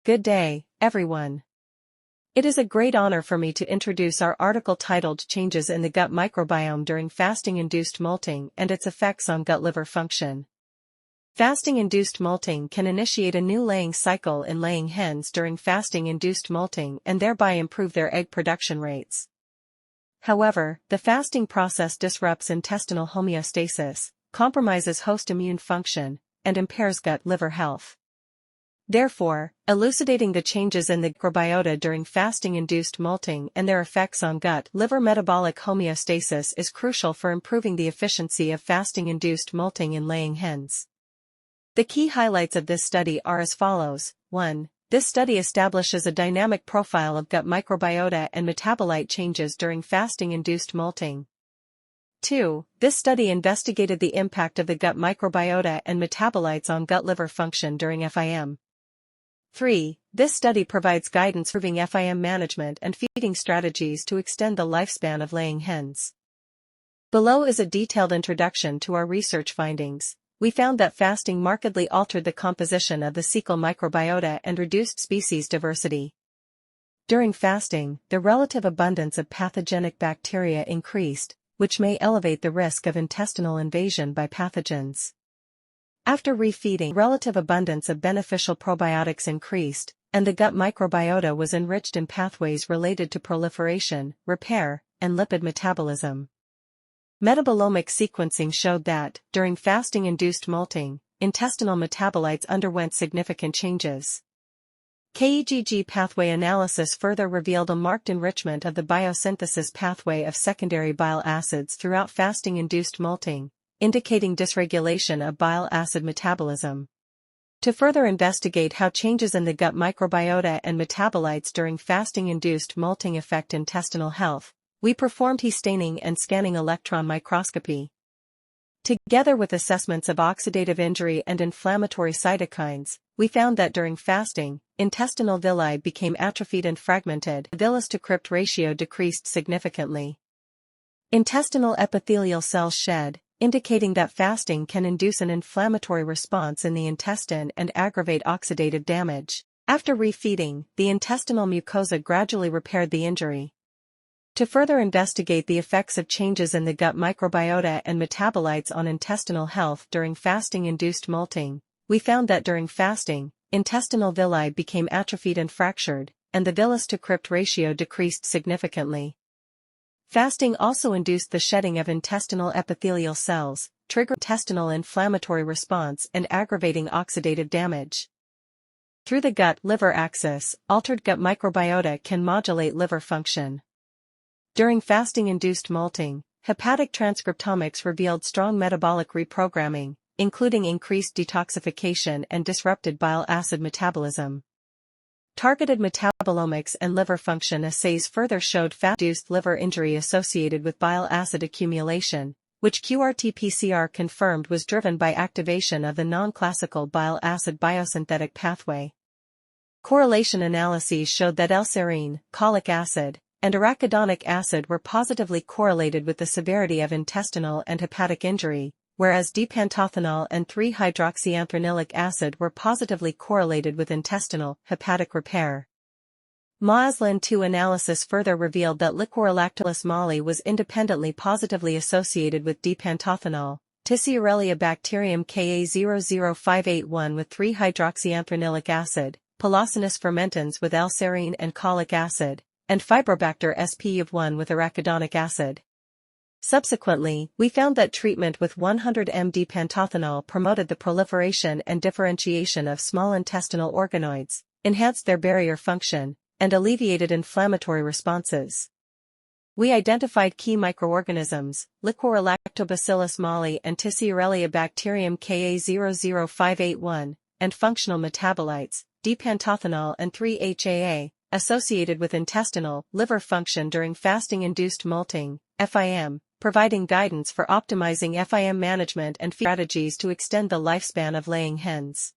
Good day, everyone. It is a great honor for me to introduce our article titled Changes in the Gut Microbiome During Fasting-Induced Molting and Its Effects on Gut-Liver Function. Fasting-induced molting can initiate a new laying cycle in laying hens during fasting-induced molting and thereby improve their egg production rates. However, the fasting process disrupts intestinal homeostasis, compromises host immune function, and impairs gut-liver health. Therefore, elucidating the changes in the microbiota during fasting-induced molting and their effects on gut-liver metabolic homeostasis is crucial for improving the efficiency of fasting-induced molting in laying hens. The key highlights of this study are as follows. 1. This study establishes a dynamic profile of gut microbiota and metabolite changes during fasting-induced molting. 2. This study investigated the impact of the gut microbiota and metabolites on gut-liver function during FIM. 3. This study provides guidance proving FIM management and feeding strategies to extend the lifespan of laying hens. Below is a detailed introduction to our research findings. We found that fasting markedly altered the composition of the cecal microbiota and reduced species diversity. During fasting, the relative abundance of pathogenic bacteria increased, which may elevate the risk of intestinal invasion by pathogens. After refeeding, relative abundance of beneficial probiotics increased, and the gut microbiota was enriched in pathways related to proliferation, repair, and lipid metabolism. Metabolomic sequencing showed that, during fasting-induced molting, intestinal metabolites underwent significant changes. KEGG pathway analysis further revealed a marked enrichment of the biosynthesis pathway of secondary bile acids throughout fasting-induced molting, indicating dysregulation of bile acid metabolism. To further investigate how changes in the gut microbiota and metabolites during fasting-induced molting affect intestinal health, we performed He staining and scanning electron microscopy. Together with assessments of oxidative injury and inflammatory cytokines, we found that during fasting, intestinal villi became atrophied and fragmented. The villus-to-crypt ratio decreased significantly. Intestinal epithelial cells shed, indicating that fasting can induce an inflammatory response in the intestine and aggravate oxidative damage. After refeeding, the intestinal mucosa gradually repaired the injury. To further investigate the effects of changes in the gut microbiota and metabolites on intestinal health during fasting-induced molting, we found that during fasting, intestinal villi became atrophied and fractured, and the villus-to-crypt ratio decreased significantly. Fasting also induced the shedding of intestinal epithelial cells, triggering intestinal inflammatory response and aggravating oxidative damage. Through the gut-liver axis, altered gut microbiota can modulate liver function. During fasting-induced molting, hepatic transcriptomics revealed strong metabolic reprogramming, including increased detoxification and disrupted bile acid metabolism. Targeted metabolomics and liver function assays further showed fat-induced liver injury associated with bile acid accumulation, which QRT-PCR confirmed was driven by activation of the non-classical bile acid biosynthetic pathway. Correlation analyses showed that L-serine, cholic acid, and arachidonic acid were positively correlated with the severity of intestinal and hepatic injury, whereas d-Panthenol and 3-hydroxyanthronylic acid were positively correlated with intestinal, hepatic repair. Maaslin-2 analysis further revealed that liquorolactolus moly was independently positively associated with d-Panthenol, Tissuerelia bacterium Ka00581 with 3-hydroxyanthronylic acid, Polosinus fermentans with L-serine and cholic acid, and Fibrobacter sp1 with arachidonic acid. Subsequently, we found that treatment with 100 mg d-Panthenol promoted the proliferation and differentiation of small intestinal organoids, enhanced their barrier function, and alleviated inflammatory responses. We identified key microorganisms, Liquorolactobacillus moly and Tissuerelia bacterium Ka00581, and functional metabolites, d-Panthenol and 3-HAA, associated with intestinal, liver function during fasting-induced molting, FIM, providing guidance for optimizing FIM management and strategies to extend the lifespan of laying hens.